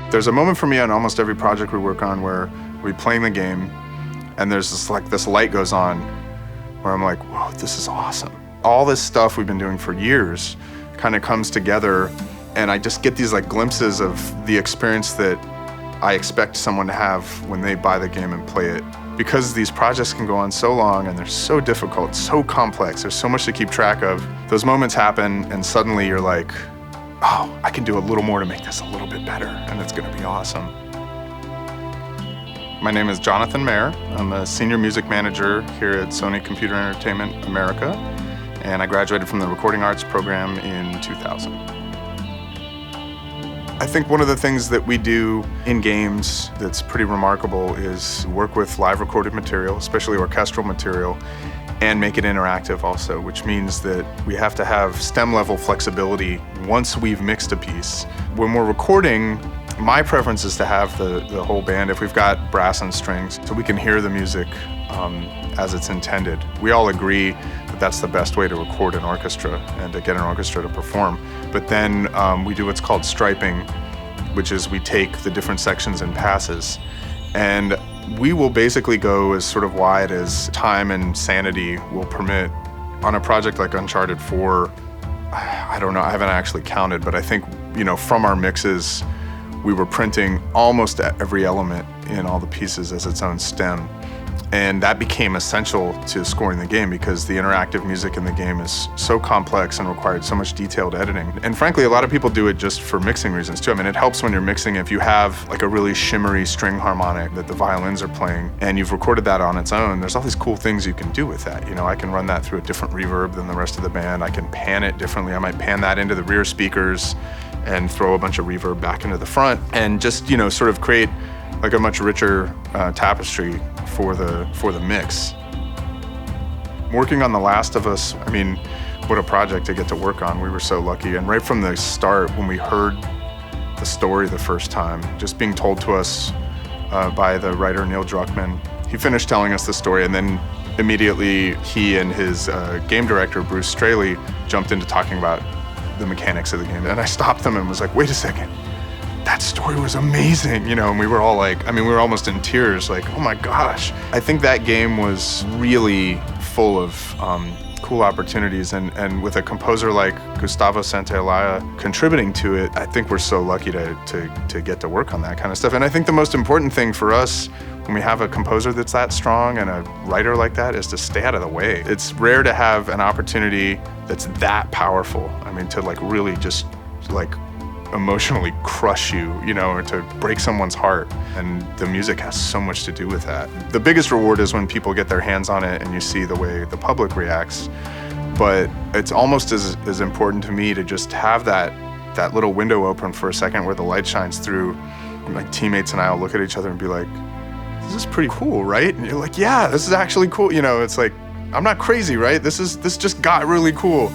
There's a moment for me on almost every project we work on where we play the game and there's this light goes on where I'm like, whoa, this is awesome. All this stuff we've been doing for years kind of comes together, and I just get these like glimpses of the experience that I expect someone to have when they buy the game and play it. Because these projects can go on so long and they're so difficult, so complex, there's so much to keep track of, those moments happen and suddenly you're like, oh, I can do a little more to make this a little bit better, and it's gonna be awesome. My name is Jonathan Mayer. I'm a senior music manager here at Sony Computer Entertainment America, and I graduated from the Recording Arts program in 2000. I think one of the things that we do in games that's pretty remarkable is work with live recorded material, especially orchestral material, and make it interactive also, which means that we have to have STEM level flexibility once we've mixed a piece. When we're recording, my preference is to have the whole band, if we've got brass and strings, so we can hear the music as it's intended. We all agree that that's the best way to record an orchestra and to get an orchestra to perform. But then we do what's called striping, which is we take the different sections in passes, and we will basically go as sort of wide as time and sanity will permit. On a project like Uncharted 4, I don't know, I haven't actually counted, but I think, from our mixes, we were printing almost every element in all the pieces as its own stem. And that became essential to scoring the game because the interactive music in the game is so complex and required so much detailed editing. And frankly, a lot of people do it just for mixing reasons too. I mean, it helps when you're mixing if you have like a really shimmery string harmonic that the violins are playing and you've recorded that on its own, there's all these cool things you can do with that. I can run that through a different reverb than the rest of the band. I can pan it differently. I might pan that into the rear speakers and throw a bunch of reverb back into the front and just, sort of create like a much richer tapestry for the mix. Working on The Last of Us, I mean, what a project to get to work on. We were so lucky. And right from the start, when we heard the story the first time, just being told to us by the writer Neil Druckmann, he finished telling us the story, and then immediately he and his game director, Bruce Straley, jumped into talking about the mechanics of the game. And I stopped them and was like, wait a second. That story was amazing, and we were all like, we were almost in tears, like, oh my gosh. I think that game was really full of cool opportunities, and with a composer like Gustavo Santaolalla contributing to it, I think we're so lucky to get to work on that kind of stuff. And I think the most important thing for us when we have a composer that's that strong and a writer like that is to stay out of the way. It's rare to have an opportunity that's that powerful. To like really just like emotionally crush you, or to break someone's heart. And the music has so much to do with that. The biggest reward is when people get their hands on it and you see the way the public reacts. But it's almost as important to me to just have that little window open for a second where the light shines through. My teammates and I will look at each other and be like, this is pretty cool, right? And you're like, yeah, this is actually cool. It's like, I'm not crazy, right? This just got really cool.